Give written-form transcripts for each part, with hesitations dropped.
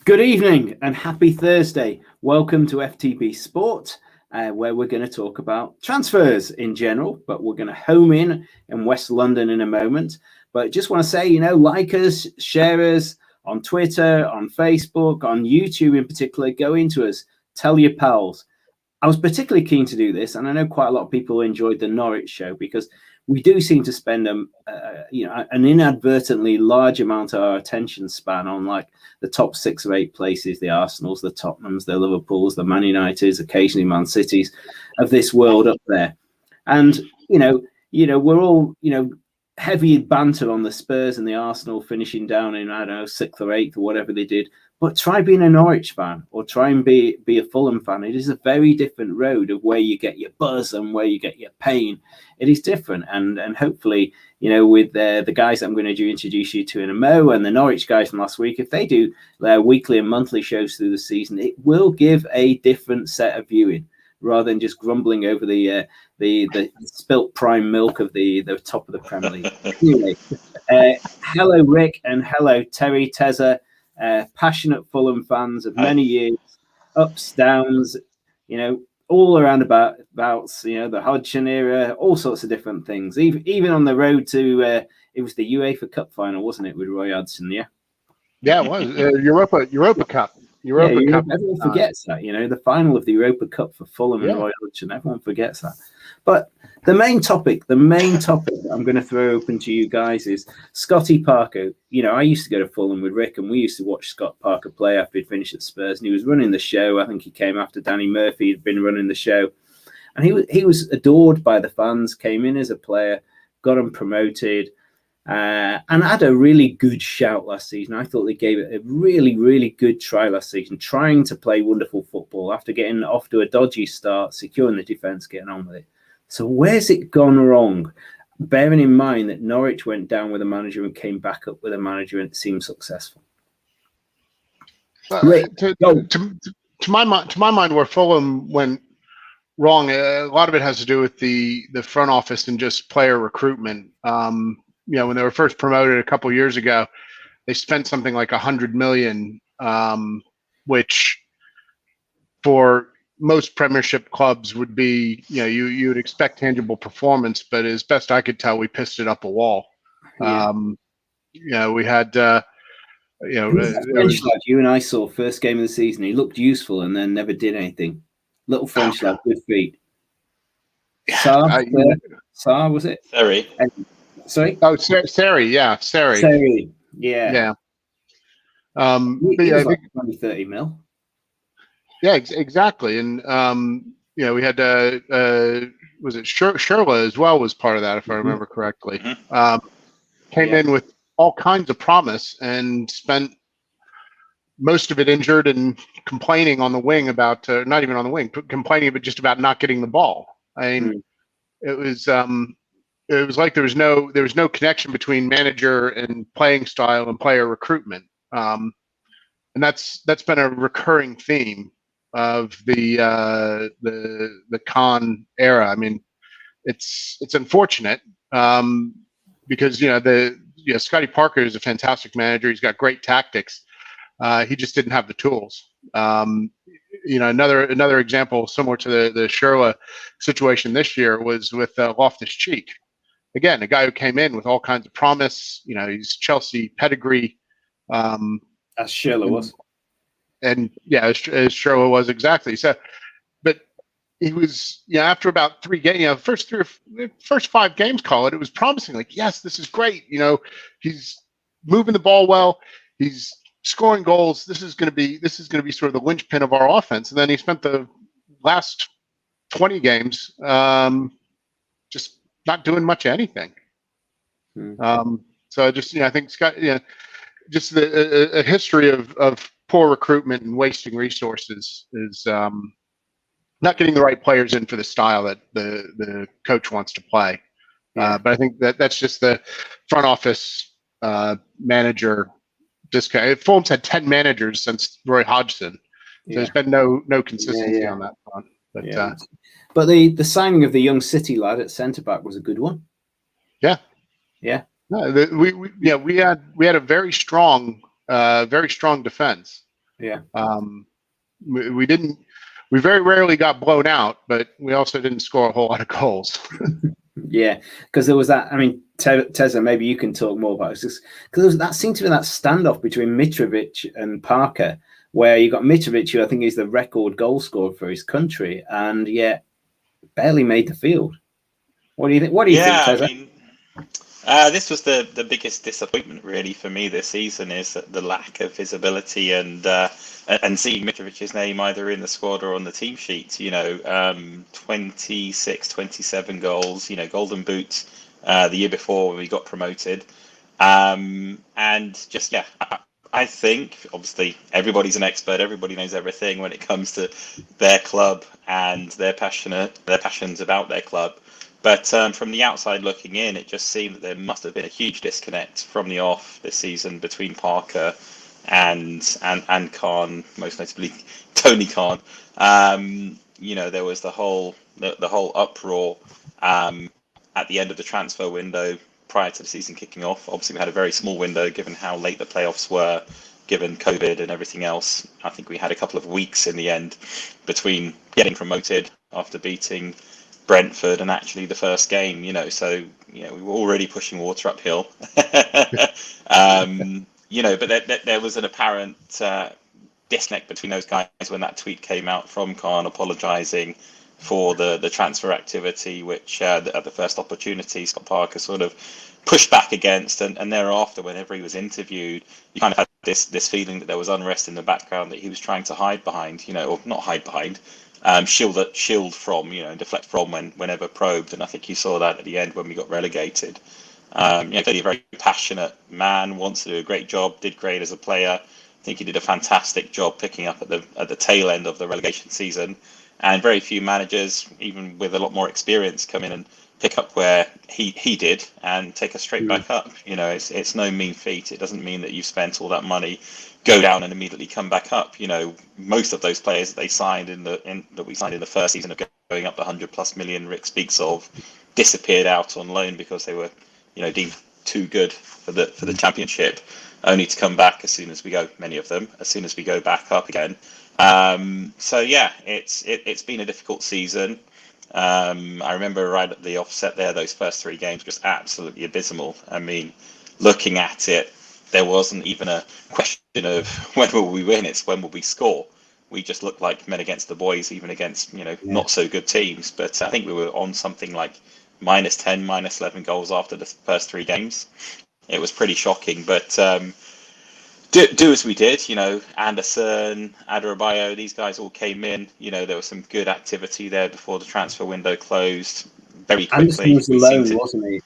Good evening and happy Thursday. Welcome to FTB Sport, where we're going to talk about transfers in general, but we're going to home in West London in a moment. But just want to say, like us, share us on Twitter, on Facebook, on YouTube in particular. Go into us, tell your pals. I was particularly keen to do this, and I know quite a lot of people enjoyed the Norwich show because we do seem to spend an inadvertently large amount of our attention span on like the top 6 or 8 places, the Arsenals, the Tottenhams, the Liverpools, the Man Uniteds, occasionally Man Cities of this world up there. And, we're all, heavy banter on the Spurs and the Arsenal finishing down in, 6th or 8th or whatever they did. But try being a Norwich fan or try and be a Fulham fan. It is a very different road of where you get your buzz and where you get your pain. It is different. And hopefully, with the guys that I'm going to introduce you to in a mo and the Norwich guys from last week, if they do their weekly and monthly shows through the season, it will give a different set of viewing rather than just grumbling over the spilt prime milk of the top of the Premier League. Anyway, hello, Rick, and hello, Terry, Tezza. Passionate Fulham fans of many years, ups, downs, all around about the Hodgson era, all sorts of different things. Even on the road to it was the UEFA Cup final, wasn't it, with Roy Hodgson? Yeah, it was Europa Cup. Everyone forgets that. The final of the Europa Cup for Fulham and Roy Hodgson. Everyone forgets that. But the main topic I'm going to throw open to you guys is Scotty Parker. I used to go to Fulham with Rick, and we used to watch Scott Parker play after he'd finished at Spurs, and he was running the show. I think he came after Danny Murphy had been running the show, and he was adored by the fans. Came in as a player, got him promoted, and had a really good shout last season. I thought they gave it a really, really good try last season, trying to play wonderful football after getting off to a dodgy start, securing the defence, getting on with it. So where's it gone wrong? Bearing in mind that Norwich went down with a manager and came back up with a manager, and it seemed successful. To my mind, where Fulham went wrong, a lot of it has to do with the front office and just player recruitment. When they were first promoted a couple of years ago, they spent something like $100 million, which for most Premiership clubs would be, you would expect tangible performance, but as best I could tell, we pissed it up a wall. Yeah. We had, French lad you and I saw first game of the season. He looked useful and then never did anything. Little French lad, good feet. Sarr, was it? Seri. Sorry? Oh, Seri, yeah. Seri, yeah. But I think 20-30 mil. Yeah, exactly. And, we had, was it Sherla as well was part of that, if I remember correctly. Came in with all kinds of promise and spent most of it injured and complaining on the wing about, not even on the wing, complaining but just about not getting the ball. I mean, it was like there was no connection between manager and playing style and player recruitment. And that's been a recurring theme of the Khan era. I mean, it's unfortunate because Scotty Parker is a fantastic manager. He's got great tactics. He just didn't have the tools. Another example similar to the Sherla situation this year was with Loftus-Cheek. Again, a guy who came in with all kinds of promise. He's Chelsea pedigree. As Sherla was. And as Sherla was exactly. So, but he was, after about 3 games, first 5 games, it was promising. Like, yes, this is great. He's moving the ball well. He's scoring goals. This is going to be sort of the linchpin of our offense. And then he spent the last 20 games just not doing much of anything. So I think Scott, just a history of poor recruitment and wasting resources is not getting the right players in for the style that the coach wants to play. But I think that's just the front office manager discount. Fulham's had 10 managers since Roy Hodgson. So there's been no consistency on that front. But the signing of the young City lad at centre back was a good one. Yeah. No, we had a very strong defense. Yeah. We very rarely got blown out, but we also didn't score a whole lot of goals. Yeah, because there was that. I mean, Teza, maybe you can talk more about this, because that seemed to be that standoff between Mitrovic and Parker, where you got Mitrovic, who I think is the record goal scorer for his country, and yet barely made the field. What do you think? What do you think, Teza? I mean, this was the biggest disappointment really for me this season, is the lack of visibility and seeing Mitrovic's name either in the squad or on the team sheet. 26, 27 goals, golden boot the year before when we got promoted. And just, yeah, I think obviously everybody's an expert, everybody knows everything when it comes to their club and their passions about their club. But from the outside looking in, it just seemed that there must have been a huge disconnect from the off this season between Parker and Khan, most notably Tony Khan. There was the whole uproar at the end of the transfer window prior to the season kicking off. Obviously, we had a very small window given how late the playoffs were, given COVID and everything else. I think we had a couple of weeks in the end between getting promoted after beating Brentford and actually the first game, so we were already pushing water uphill. But there was an apparent disconnect between those guys when that tweet came out from Khan apologising for the transfer activity, which at the first opportunity Scott Parker sort of pushed back against, and thereafter whenever he was interviewed, you kind of had this feeling that there was unrest in the background that he was trying to hide behind, or not hide behind, shield from, and deflect from whenever probed. And I think you saw that at the end when we got relegated. Clearly a very passionate man, wants to do a great job, did great as a player. I think he did a fantastic job picking up at the tail end of the relegation season. And very few managers, even with a lot more experience, come in and pick up where he did and take us straight back up. It's no mean feat. It doesn't mean that you've spent all that money, go down and immediately come back up. Most of those players that they signed that we signed in the first season of going up the 100+ million Rick speaks of disappeared out on loan because they were, deemed too good for the championship, only to come back as soon as we go back up again. So yeah, it's been a difficult season. I remember right at the offset there, those first 3 games just absolutely abysmal. I mean, looking at it, there wasn't even a question of when will we win, it's when will we score. We just looked like men against the boys, even against not so good teams. But I think we were on something like -10, -11 goals after the first 3 games. It was pretty shocking, but do as we did. Anderson, Adarabioyo, these guys all came in. There was some good activity there before the transfer window closed. Very quickly, Anderson was alone, wasn't he?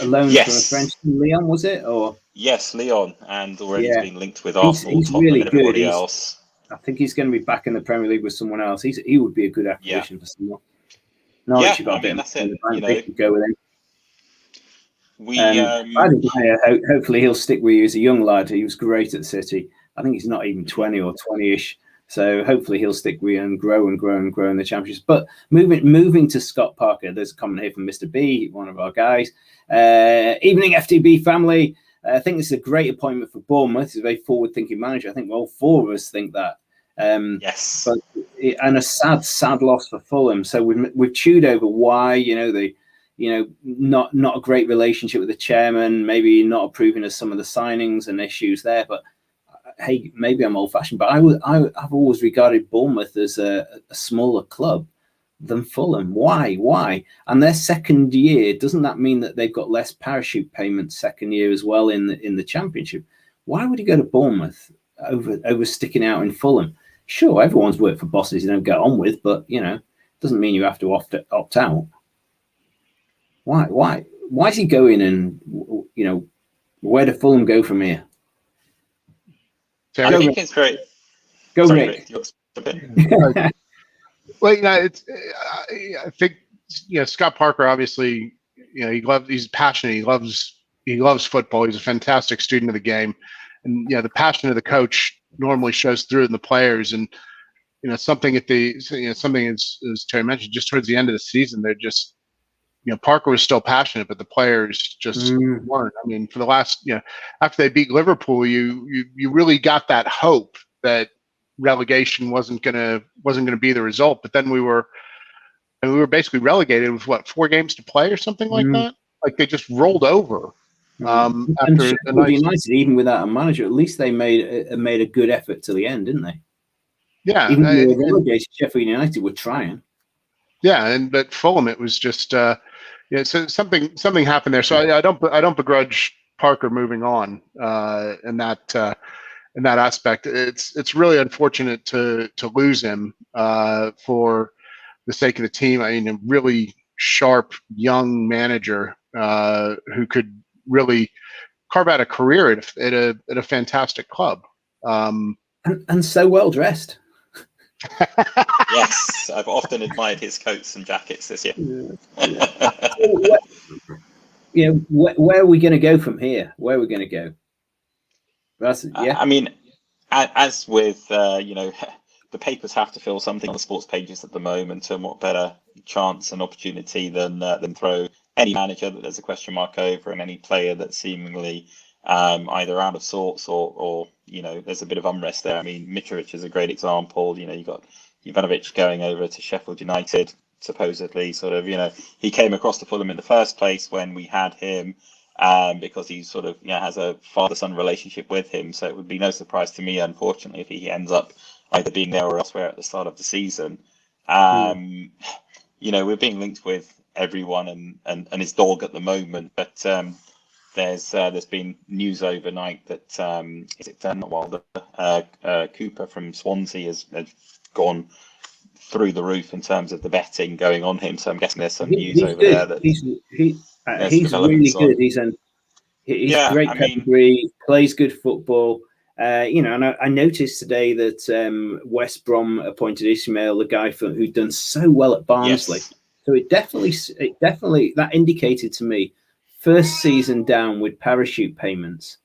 Alone yes. from a French team, Leon, was it? Or yes, Leon, and already been linked with Arsenal, he's Tottenham, really and everybody good. else. I think he's going to be back in the Premier League with someone else. He would be a good acquisition for someone. Norwich got a bit that's of it. the bank. They could go with him. I think hopefully he'll stick with you as a young lad. He was great at City. I think he's not even 20 or 20-ish. So hopefully he'll stick with you and grow in the Championships. But moving to Scott Parker, there's a comment here from Mr. B, one of our guys. Evening FTB family. I think this is a great appointment for Bournemouth. He's a very forward-thinking manager. I think all 4 of us think that. Yes. And a sad loss for Fulham. So we've chewed over why, not a great relationship with the chairman, maybe not approving of some of the signings and issues there. But hey, maybe I'm old-fashioned, but I've always regarded Bournemouth as a smaller club than Fulham. Why? And their second year, doesn't that mean that they've got less parachute payments second year as well in the Championship? Why would he go to Bournemouth over sticking out in Fulham? Sure, everyone's worked for bosses you don't get on with, but doesn't mean you have to opt out. Why is he going? And where do Fulham go from here? I think it's great. Go, Rick. Well, I think Scott Parker obviously he's passionate. He loves football. He's a fantastic student of the game, and the passion of the coach normally shows through in the players. And something something as Terry mentioned, just towards the end of the season, they're just Parker was still passionate, but the players just weren't. I mean, for the last after they beat Liverpool, you really got that hope that relegation wasn't gonna be the result. But then we were basically relegated with 4 games to play or something like that. Like they just rolled over. And After a nice, United, even without a manager, at least they made a good effort to the end, didn't they? Yeah, even though they were relegated, Sheffield United were trying. Yeah, but Fulham, it was just so something happened there. So I don't begrudge Parker moving on in that aspect. It's really unfortunate to lose him for the sake of the team. I mean, a really sharp young manager who could really carve out a career at a fantastic club. And so well dressed. Yes, I've often admired his coats and jackets this year. Where are we going to go from here? Where are we going to go? I mean, as with the papers have to fill something on the sports pages at the moment, and what better chance and opportunity than throw any manager that there's a question mark over, and any player that's seemingly either out of sorts or there's a bit of unrest there. I mean, Mitrovic is a great example. You got Ivanovic going over to Sheffield United, supposedly he came across to Fulham in the first place when we had him because he has a father-son relationship with him. So it would be no surprise to me, unfortunately, if he ends up either being there or elsewhere at the start of the season. We're being linked with everyone and his dog at the moment, but there's been news overnight that Cooper from Swansea has gone through the roof in terms of the betting going on him. So I'm guessing there's some news over there that he's really good. He's great pedigree, plays good football. And I noticed today that West Brom appointed Ismail, the guy who'd done so well at Barnsley. Yes. So it definitely that indicated to me first season down with parachute payments.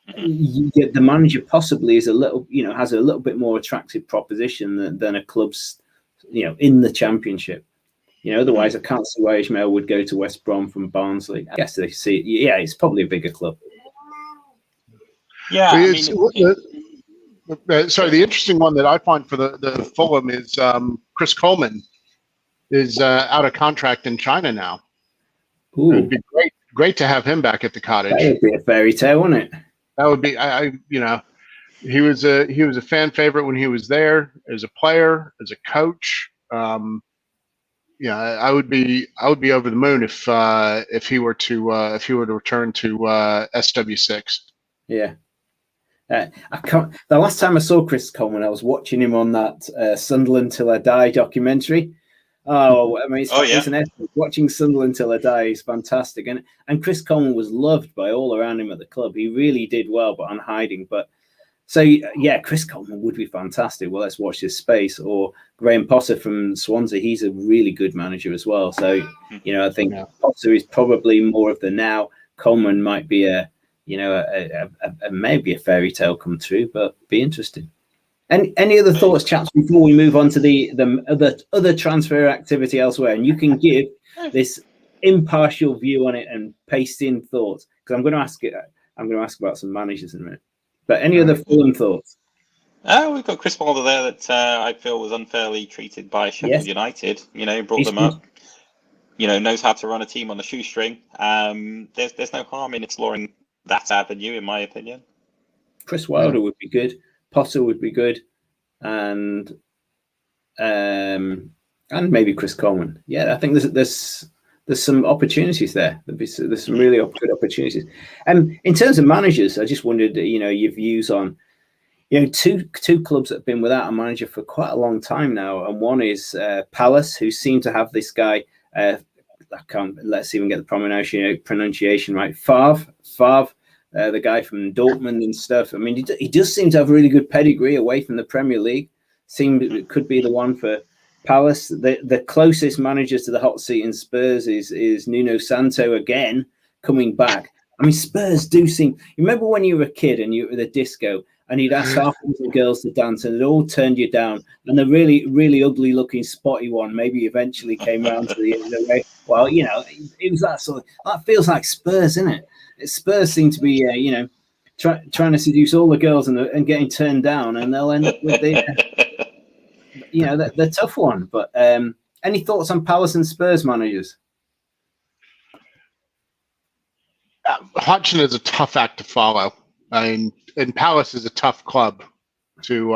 The manager possibly is has a little bit more attractive proposition than a club's in the Championship. Otherwise I can't see why Ismail would go to West Brom from Barnsley. I guess they see it's probably a bigger club. Yeah, the interesting one that I find for the Fulham is Chris Coleman is out of contract in China now. Ooh. It would be great to have him back at the Cottage. That would be a fairy tale, wouldn't it? That would be. He was a fan favorite when he was there as a player, as a coach. I would be over the moon if he were to return to SW6. Yeah. The last time I saw Chris Coleman, I was watching him on that Sunderland Till I Die documentary. Oh, I mean, it's an effort. Watching Sunderland Till I Die is fantastic, and Chris Coleman was loved by all around him at the club. He really did well, but on hiding. But so Chris Coleman would be fantastic. Well, let's watch this space. Or Graham Potter from Swansea. He's a really good manager as well. So I think Potter is probably more of the now. Coleman might be maybe a fairy tale come true, but be interesting. And any other thoughts, chaps, before we move on to the other transfer activity elsewhere? And you can give this impartial view on it and paste in thoughts, because I'm going to ask about some managers in a minute. But any other Fulham thoughts? We've got Chris Wilder there that I feel was unfairly treated by Sheffield United. Brought them up. Knows how to run a team on a shoestring. There's no harm in exploring that avenue, in my opinion. Chris Wilder would be good. Potter would be good, and maybe Chris Coleman. Yeah, I think there's some opportunities there. There's some really good opportunities. In terms of managers, I just wondered, your views on, two clubs that have been without a manager for quite a long time now, and one is Palace, who seem to have this guy. Let's even get the pronunciation right. Favre. The guy from Dortmund and stuff. I mean, he does seem to have a really good pedigree away from the Premier League. Seemed it could be the one for Palace. The closest manager to the hot seat in Spurs is Nuno Santo again, coming back. I mean, Spurs do seem. You remember when you were a kid and you were at the disco and you'd ask half of the girls to dance and it all turned you down, and the really, really ugly looking spotty one maybe eventually came round to the end of the way. Well, it was that sort of. That feels like Spurs, isn't it? Spurs seem to be, trying to seduce all the girls and getting turned down, and they'll end up with the the tough one. But any thoughts on Palace and Spurs managers? Hodgson is a tough act to follow. I mean, and Palace is a tough club to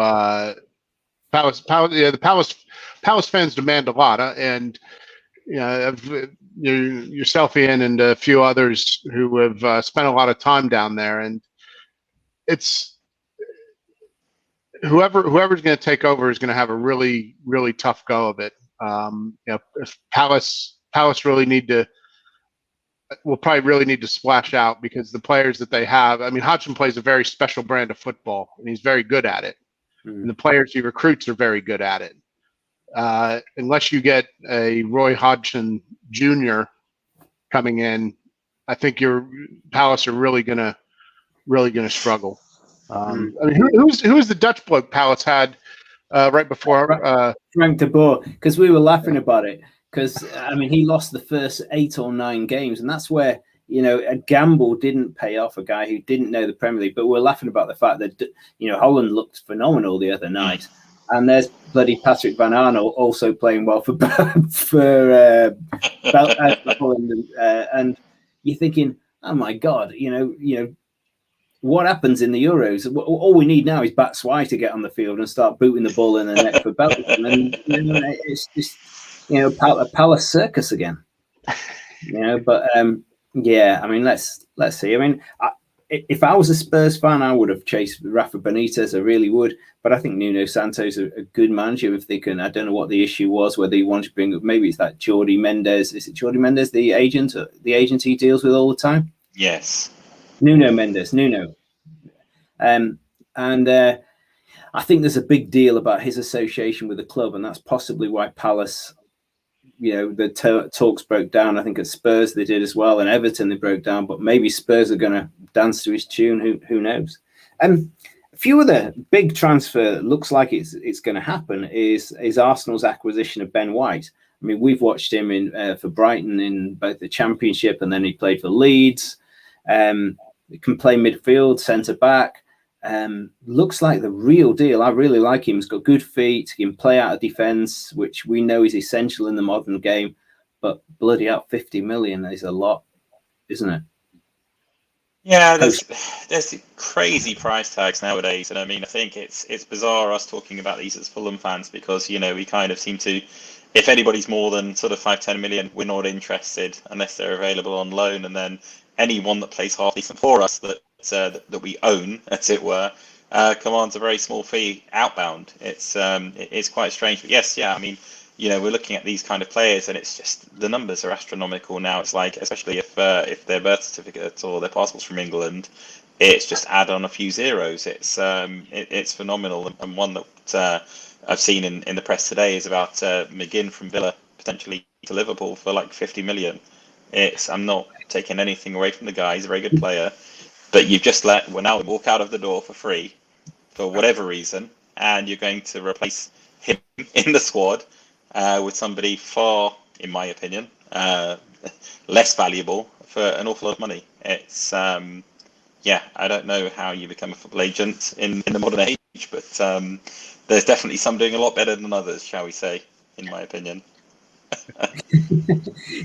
Palace. The Palace fans demand a lot, and yourself, Ian, and a few others who have spent a lot of time down there, and it's whoever's going to take over is going to have a really, really tough go of it. If Palace will probably really need to splash out, because the players that they have, I mean, Hodgson plays a very special brand of football, and he's very good at it. And the players he recruits are very good at it. Unless you get a Roy Hodgson Jr. coming in, I think your Palace are really gonna struggle. I mean, who was the Dutch bloke Palace had right before Frank de Boer? Because we were laughing about it. Because I mean, he lost the first 8 or 9 games, and that's where a gamble didn't pay off. A guy who didn't know the Premier League, but we're laughing about the fact that Holland looked phenomenal the other night, and there's bloody Patrick Van Arnold also playing well for Holland, and you're thinking, oh my God, what happens in the Euros? All we need now is Batshuayi to get on the field and start booting the ball in the net for Belgium, and it's just. A Palace circus again. But yeah, I mean, let's see. I mean, if I was a Spurs fan, I would have chased Rafa Benitez. I really would. But I think Nuno Santo's a good manager if they can. I don't know what the issue was, whether he wanted to bring. Maybe it's that Jordi Mendes. Is it Jordi Mendes, the agent he deals with all the time? Yes. Nuno Mendes. And I think there's a big deal about his association with the club, and that's possibly why Palace. The talks broke down. I think at Spurs they did as well, and Everton they broke down. But maybe Spurs are going to dance to his tune. Who knows? A few other big transfer looks like it's going to happen is Arsenal's acquisition of Ben White. I mean, we've watched him for Brighton in both the Championship, and then he played for Leeds. He can play midfield, centre back. Looks like the real deal. I really like him. He's got good feet. He can play out of defence, which we know is essential in the modern game. But bloody hell, 50 million is a lot, isn't it? Yeah, there's crazy price tags nowadays, and I mean, I think it's bizarre us talking about these as Fulham fans, because we kind of seem to, if anybody's more than sort of 5-10 million, we're not interested unless they're available on loan, and then anyone that plays half decent for us that we own, as it were, commands a very small fee outbound. It's quite strange, but yes, I mean, we're looking at these kind of players, and it's just the numbers are astronomical now. It's like, especially if their birth certificates or their passports from England, it's just add on a few zeros. It's phenomenal, and one that I've seen in the press today is about McGinn from Villa potentially to Liverpool for like 50 million. I'm not taking anything away from the guy; he's a very good player. But you've just let Wijnaldum walk out of the door for free, for whatever reason, and you're going to replace him in the squad with somebody far, in my opinion, less valuable for an awful lot of money. It's I don't know how you become a football agent in the modern age, but there's definitely some doing a lot better than others, shall we say, in my opinion.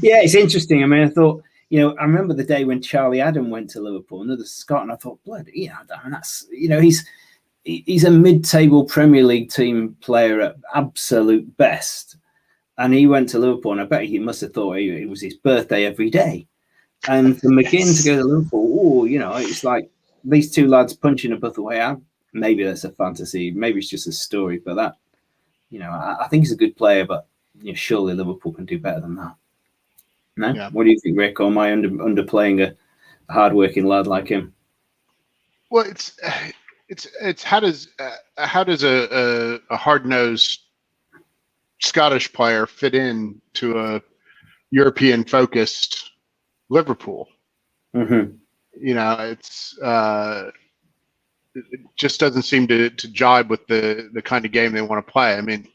Yeah, it's interesting. I mean, I thought. I remember the day when Charlie Adam went to Liverpool, another Scot, and I thought, bloody, that's, he's a mid-table Premier League team player at absolute best, and he went to Liverpool, and I bet he must have thought it was his birthday every day. And for McGinn to go to Liverpool, it's like these two lads punching above the way out. Maybe that's a fantasy, maybe it's just a story, but that, I think he's a good player, but surely Liverpool can do better than that. No? Yeah. What do you think, Rick? Or am I underplaying a hard-working lad like him? Well, it's how does a hard-nosed Scottish player fit in to a European-focused Liverpool? Mm-hmm. It just doesn't seem to jibe with the kind of game they want to play. I mean,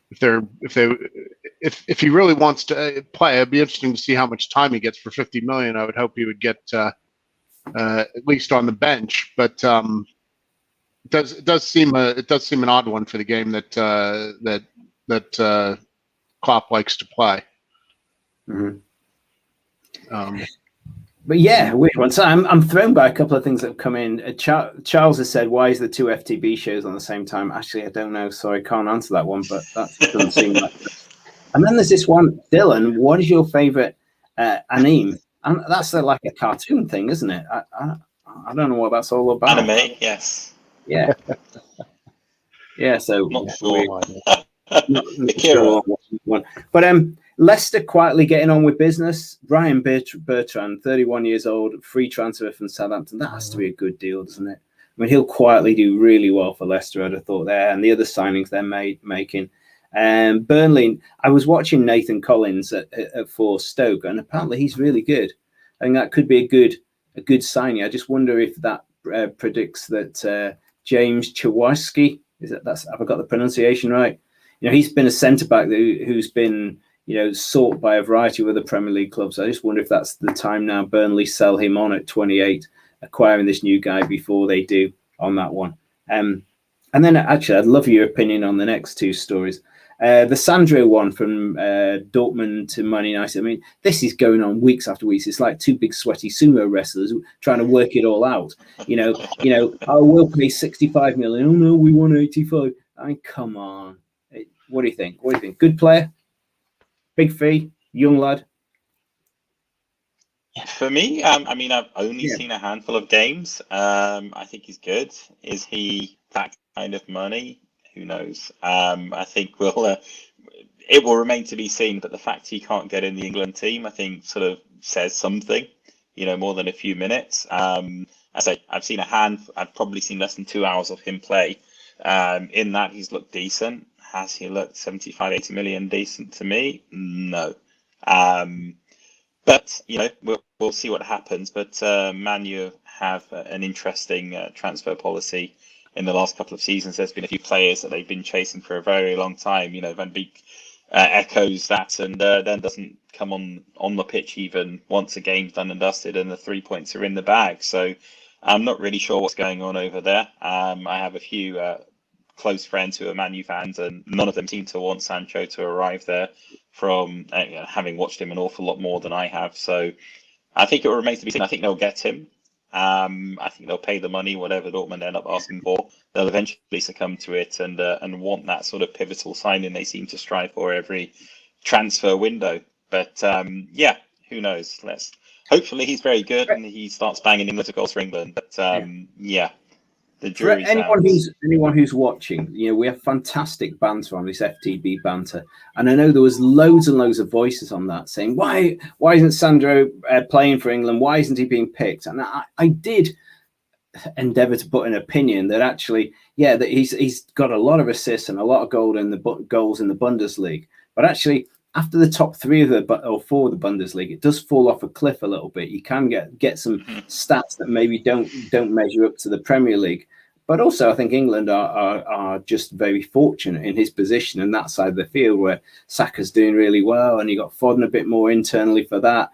if he really wants to play, it'd be interesting to see how much time he gets for 50 million. I would hope he would get at least on the bench. But it does seem an odd one for the game that Klopp likes to play. Mm-hmm. Um, But yeah, weird one. So I'm thrown by a couple of things that have come in. Charles has said, "Why is the two FTB shows on the same time?" Actually, I don't know, so I can't answer that one. But that doesn't seem like it. And then there's this one, Dylan. What is your favorite anime? And that's like a cartoon thing, isn't it? I don't know what that's all about. Anime, yes. Yeah. Yeah. So Not sure. not sure one. But Leicester quietly getting on with business. Ryan Bertrand, 31 years old, free transfer from Southampton. That has to be a good deal, doesn't it? I mean, he'll quietly do really well for Leicester, I'd have thought there, and the other signings they're making. Burnley, I was watching Nathan Collins for Stoke, and apparently he's really good. I think that could be a good signing. I just wonder if that predicts that James Chawarski, have I got the pronunciation right? You know, he's been a centre back who's been, sought by a variety of other Premier League clubs. I just wonder if that's the time now Burnley sell him on at 28, acquiring this new guy before they do on that one. And then actually, I'd love your opinion on the next two stories. The Sandro one from Dortmund to Man United. I mean, this is going on weeks after weeks. It's like two big sweaty sumo wrestlers trying to work it all out. I will pay 65 million. Oh no, we want 85. I mean, come on. What do you think? Good player? Big fee? Young lad? For me, I've only seen a handful of games. I think he's good. Is he that kind of money? Who knows? I think it will remain to be seen. But the fact he can't get in the England team, I think, sort of says something. More than a few minutes. I've seen I've probably seen less than 2 hours of him play. In that, he's looked decent. Has he looked 75, 80 million decent to me? No. But we'll see what happens. But Man U have an interesting transfer policy. In the last couple of seasons, there's been a few players that they've been chasing for a very long time. Van Beek echoes that, and then doesn't come on the pitch even once a game's done and dusted, and the 3 points are in the bag. So I'm not really sure what's going on over there. I have a few close friends who are Man U fans, and none of them seem to want Sancho to arrive there from having watched him an awful lot more than I have. So I think it will remain to be seen. I think they'll get him. I think they'll pay the money, whatever Dortmund end up asking for. They'll eventually succumb to it and want that sort of pivotal signing they seem to strive for every transfer window. But who knows? Hopefully he's very good and he starts banging in little goals for England. But the jury's out. Anyone who's watching, we have fantastic banter on this FTB banter, and I know there was loads and loads of voices on that saying, why isn't Sandro playing for England? Why isn't he being picked? And I did endeavour to put an opinion that actually, that he's got a lot of assists and a lot of goals in the Bundesliga, but actually, after the top 3 or 4 of the Bundesliga, it does fall off a cliff a little bit. You can get some stats that maybe don't measure up to the Premier League. But also, I think England are just very fortunate in his position and that side of the field where Saka's doing really well, and you got Foden a bit more internally for that.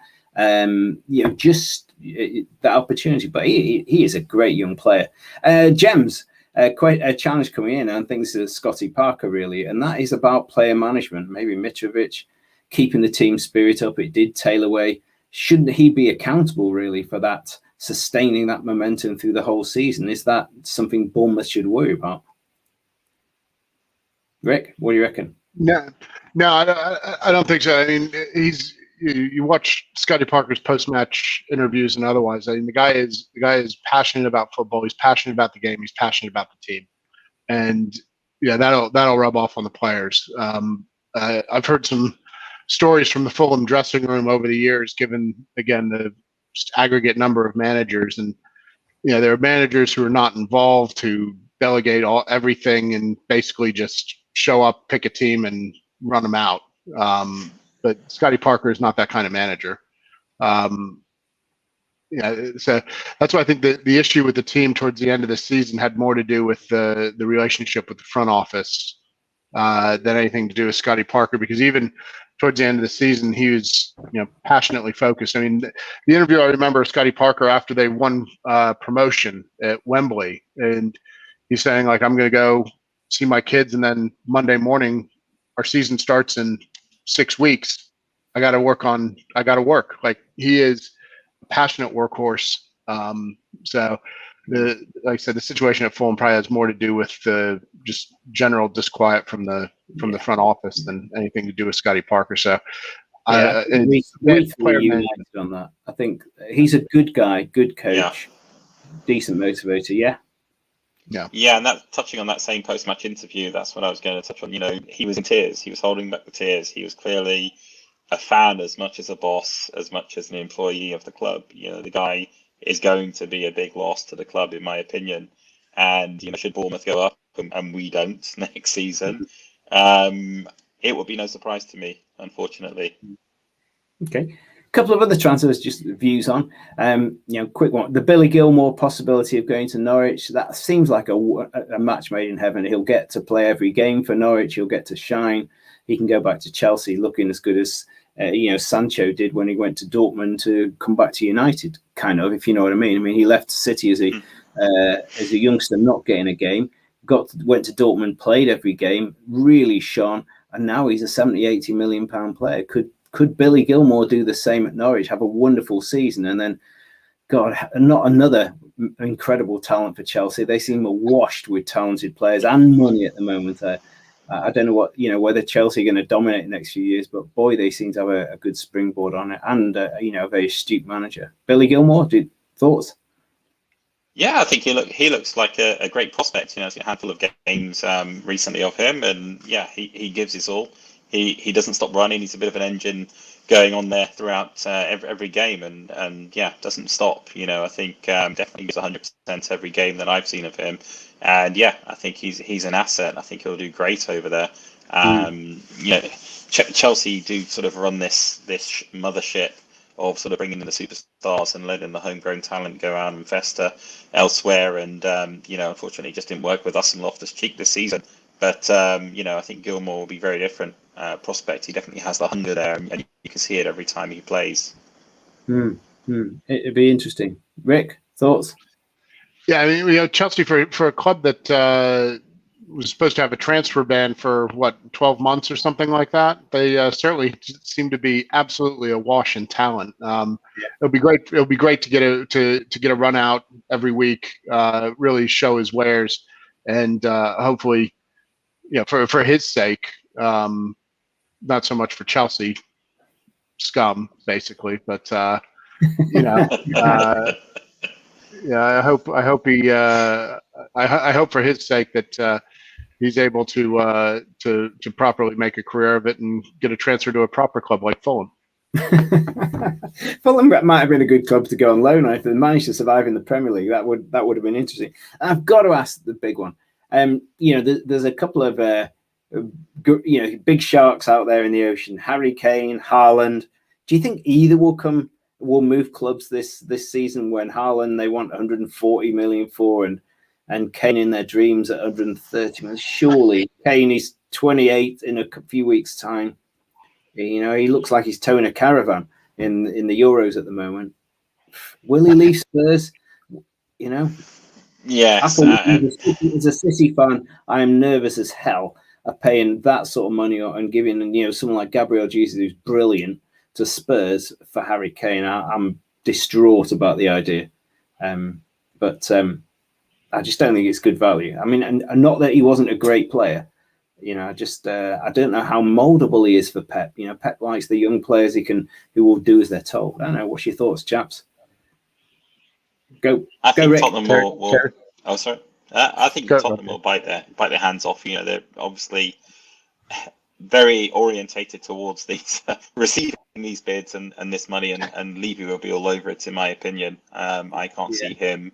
Just that opportunity. But he is a great young player. Gems. Quite a challenge coming in, and I think this is Scotty Parker really, and that is about player management. Maybe Mitrovic keeping the team spirit up. It did tail away. Shouldn't he be accountable really for that, sustaining that momentum through the whole season? Is that something Bournemouth should worry about? Rick, what do you reckon? No, I don't think so. I mean, you watch Scotty Parker's post-match interviews and otherwise. I mean, the guy is passionate about football. He's passionate about the game. He's passionate about the team, and that'll rub off on the players. I've heard some stories from the Fulham dressing room over the years, given again the just aggregate number of managers, and there are managers who are not involved, who delegate everything and basically just show up, pick a team, and run them out. But Scotty Parker is not that kind of manager. So that's why I think the issue with the team towards the end of the season had more to do with the relationship with the front office than anything to do with Scotty Parker. Because even towards the end of the season, he was, passionately focused. I mean, the interview I remember Scotty Parker after they won promotion at Wembley, and he's saying like, I'm going to go see my kids, and then Monday morning, our season starts in 6 weeks. I got to work. Like, he is a passionate workhorse. So like I said, the situation at Fulham probably has more to do with the just general disquiet from the front office than anything to do with Scotty Parker. So we united on that. I think he's a good guy, good coach, decent motivator. Yeah, and that touching on that same post-match interview, that's what I was going to touch on. He was in tears. He was holding back the tears. He was clearly a fan as much as a boss, as much as an employee of the club. The guy is going to be a big loss to the club, in my opinion. And should Bournemouth go up and we don't next season, it would be no surprise to me, unfortunately. Okay. A couple of other transfers, just views on. Quick one. The Billy Gilmour possibility of going to Norwich. That seems like a match made in heaven. He'll get to play every game for Norwich. He'll get to shine. He can go back to Chelsea looking as good as Sancho did when he went to Dortmund to come back to United, kind of, if you know what I mean. I mean, he left City as a youngster, not getting a game, went to Dortmund, played every game, really shone, and now he's a 70-80 million pound player. Could Billy Gilmour do the same at Norwich, have a wonderful season, and then, God, not another incredible talent for Chelsea? They seem washed with talented players and money at the moment. I don't know whether Chelsea are going to dominate the next few years, but boy, they seem to have a good springboard on it, and a very astute manager. Billy Gilmour, thoughts? Yeah, I think he looks like a great prospect. I've seen a handful of games recently of him, and he gives his all. He doesn't stop running. He's a bit of an engine going on there throughout every game, and doesn't stop. I think definitely gives 100% every game that I've seen of him, and I think he's an asset. I think he'll do great over there. Chelsea do sort of run this mothership of sort of bringing in the superstars and letting the homegrown talent go out and fester elsewhere, and unfortunately, it just didn't work with us and Loftus-Cheek this season. But I think Gilmour will be very different prospect. He definitely has the hunger there, and you can see it every time he plays. It'd be interesting. Rick, thoughts? Yeah, I mean, Chelsea for a club that was supposed to have a transfer ban for 12 months or something like that. They certainly seem to be absolutely awash in talent. It'll be great. It'll be great to get a run out every week. Really show his wares, and hopefully, for his sake, not so much for Chelsea scum, basically, but I hope for his sake that he's able to properly make a career of it and get a transfer to a proper club like Fulham. Fulham might have been a good club to go on loan if they managed to survive in the Premier League. That would have been interesting. And I've got to ask the big one. There's a couple of big sharks out there in the ocean. Harry Kane, Haaland. Do you think either will move clubs this season? When Haaland they want 140 million for, and Kane in their dreams at 130 million. Surely Kane is 28 in a few weeks' time. He looks like he's towing a caravan in the Euros at the moment. Will he leave Spurs? Yes. As a City fan, I am nervous as hell of paying that sort of money and giving someone like Gabriel Jesus, who's brilliant, to Spurs for Harry Kane. I'm distraught about the idea, but I just don't think it's good value. I mean, and not that he wasn't a great player. I don't know how moldable he is for Pep. Pep likes the young players who will do as they're told. I don't know. What's your thoughts, chaps? I think Rick. Tottenham will. Oh, sorry. I think Tottenham will bite their hands off. They're obviously very orientated towards these receiving these bids and this money, and Levy will be all over it, in my opinion. I can't see him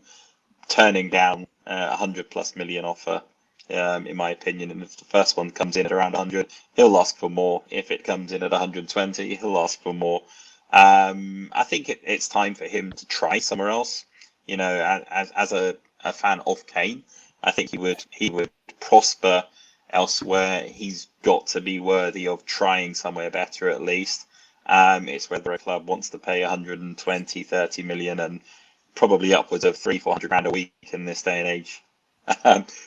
turning down 100+ million offer, in my opinion. And if the first one comes in at around 100, he'll ask for more. If it comes in at 120, he'll ask for more. I think it's time for him to try somewhere else. As a fan of Kane, I think he would prosper elsewhere. He's got to be worthy of trying somewhere better at least. It's whether a club wants to pay 120, 30 million and probably upwards of 300-400 grand a week in this day and age,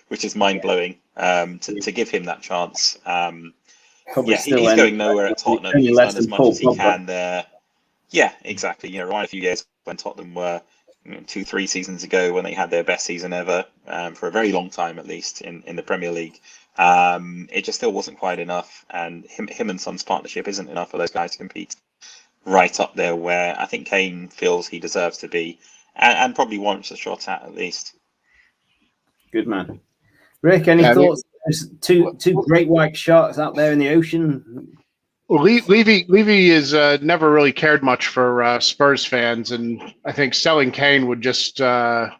which is mind-blowing, to give him that chance. He's going nowhere at Tottenham. He's done as much as he can there. Yeah, exactly. Rewind a few years when Tottenham were 2-3 seasons ago when they had their best season ever, for a very long time at least in the Premier League. It just still wasn't quite enough, and him and Son's partnership isn't enough for those guys to compete right up there where I think Kane feels he deserves to be, and probably wants a shot at least. Good man. Rick, any thoughts? There's two great white sharks out there in the ocean. Well, Levy is never really cared much for Spurs fans, and I think selling Kane would just further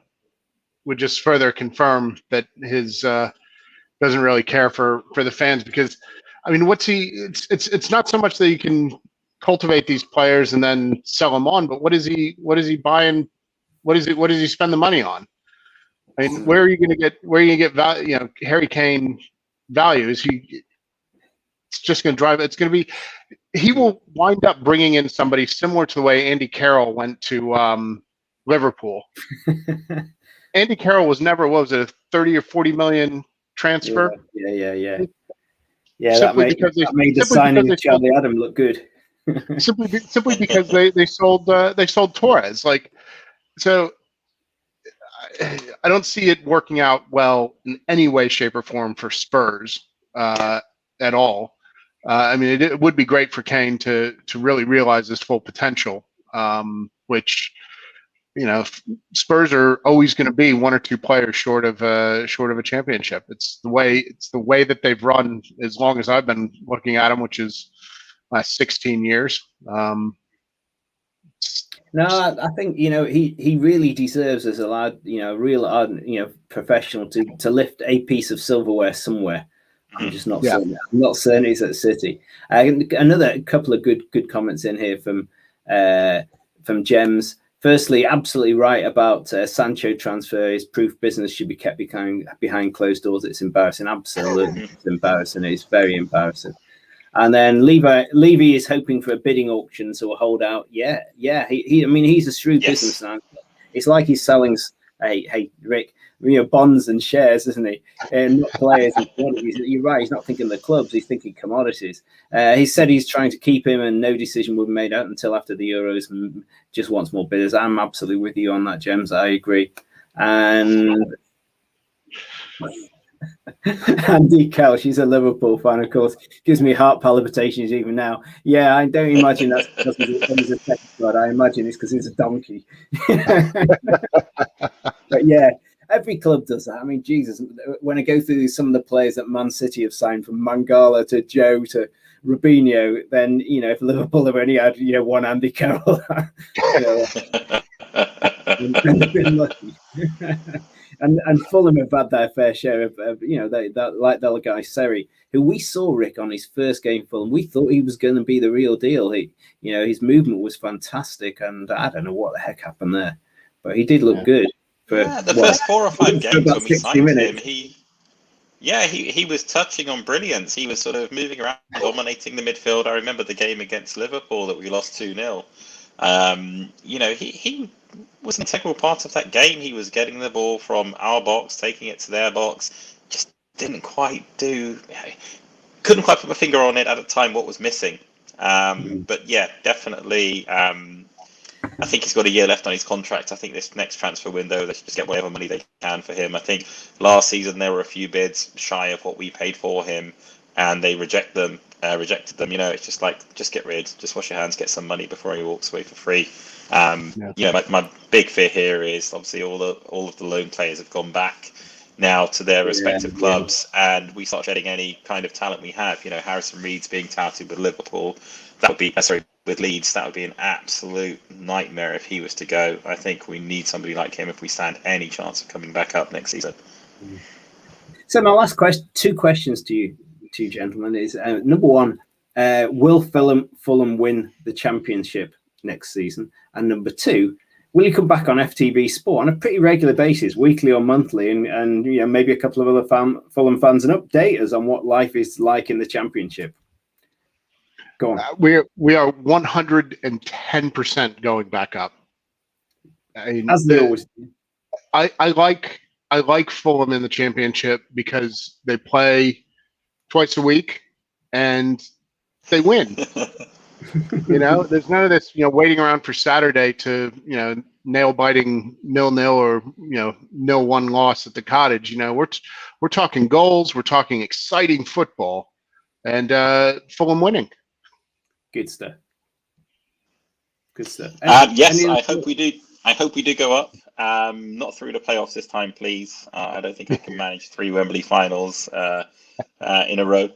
confirm that his doesn't really care for the fans, because I mean, it's not so much that you can cultivate these players and then sell them on, but what is he buying? What does he spend the money on? I mean, where are you going to get value? Harry Kane value is it's just going to drive. It's going to be. He will wind up bringing in somebody similar to the way Andy Carroll went to Liverpool. Andy Carroll was never, what was it, a 30 or 40 million transfer? Yeah. That made the signing of Charlie Adam look good. simply because they sold Torres. So I don't see it working out well in any way, shape, or form for Spurs at all. I mean, it would be great for Kane to really realize his full potential, which, Spurs are always going to be one or two players short of a championship. It's the way that they've run as long as I've been looking at them, which is last 16 years. No, I think he really deserves, as a lad, real professional, to lift a piece of silverware somewhere. I'm just not certain. I'm not certain he's at City. Another couple of good comments in here from Gems. Firstly, absolutely right about Sancho transfer. His proof business should be kept behind closed doors. It's embarrassing. Absolutely, it's embarrassing. It's very embarrassing. And then Levy is hoping for a bidding auction, so we'll hold out. Yeah. He's a shrewd businessman. It's like he's selling. Hey, Rick, bonds and shares, isn't he? And not players and commodities. You're right. He's not thinking the clubs. He's thinking commodities. He said he's trying to keep him, and no decision will be made out until after the Euros. And just wants more bidders. I'm absolutely with you on that, James. I agree. And Andy Kell, she's a Liverpool fan, of course. Gives me heart palpitations even now. Yeah, I don't imagine that's because he's a second squad. I imagine it's because he's a donkey. But yeah, every club does that. I mean, Jesus, when I go through some of the players that Man City have signed, from Mangala to Joe to Robinho, then if Liverpool have only had one Andy Carroll, they've been lucky. And Fulham have had their fair share of like the guy Seri, who we saw, Rick, on his first game Fulham. We thought he was going to be the real deal. His movement was fantastic, and I don't know what the heck happened there, but he did look good. The first 4 or 5 games when we signed him, he was touching on brilliance. He was sort of moving around, dominating the midfield. I remember the game against Liverpool that we lost 2-0. He was an integral part of that game. He was getting the ball from our box, taking it to their box. Just couldn't quite put my finger on it at the time what was missing. But yeah, definitely. I think he's got a year left on his contract. I think this next transfer window, they should just get whatever money they can for him. I think last season there were a few bids shy of what we paid for him, and they rejected them. It's just like, just get rid, just wash your hands, get some money before he walks away for free. My big fear here is obviously all of the loan players have gone back now to their respective clubs, and we start shedding any kind of talent we have. Harrison Reed's being touted with Liverpool. That would be with Leeds. That would be an absolute nightmare if he was to go. I think we need somebody like him if we stand any chance of coming back up next season. So my last two questions to you, two gentlemen, is number one, will Fulham win the championship next season? And number two, will you come back on FTB Sport on a pretty regular basis, weekly or monthly, and maybe a couple of other Fulham fans, and update us on what life is like in the Championship? Go on. We are 110% going back up. As they always do. I like Fulham in the Championship because they play twice a week and they win. There's none of this, waiting around for Saturday to, nail biting 0-0 or 0-1 loss at the Cottage. We're talking goals, we're talking exciting football, and Fulham winning. Good stuff. Good stuff. Yes, I hope we do. I hope we do go up. Not through the playoffs this time, please. I don't think I can manage 3 Wembley finals in a row.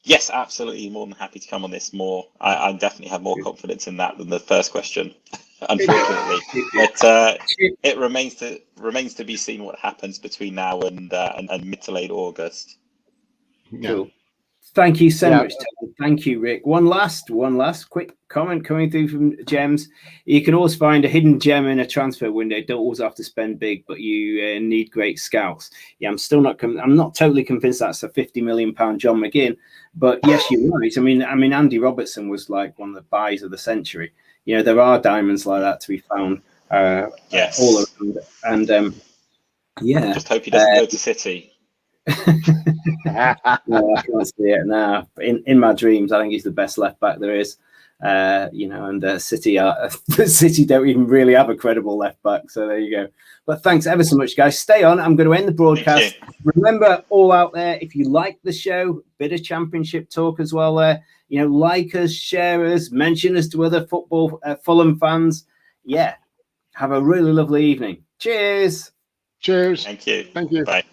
Yes, absolutely. More than happy to come on this more. I definitely have more confidence in that than the first question, unfortunately. But it remains to be seen what happens between now and mid to late August. Cool. Thank you so much, Tom. Thank you, Rick. One last quick comment coming through from Gems. You can always find a hidden gem in a transfer window. Don't always have to spend big, but you need great scouts. Yeah, I'm not totally convinced that's a £50 million John McGinn, but yes, you're right. I mean, Andy Robertson was like one of the buys of the century. There are diamonds like that to be found. Yes. All around. And just hope he doesn't go to City. No, I can't see it now. In my dreams, I think he's the best left back there is. And City don't even really have a credible left back. So there you go. But thanks ever so much, guys. Stay on. I'm going to end the broadcast. Remember, all out there, if you like the show, bit of Championship talk as well there. Like us, share us, mention us to other football Fulham fans. Yeah. Have a really lovely evening. Cheers. Cheers. Thank you. Thank you. Bye.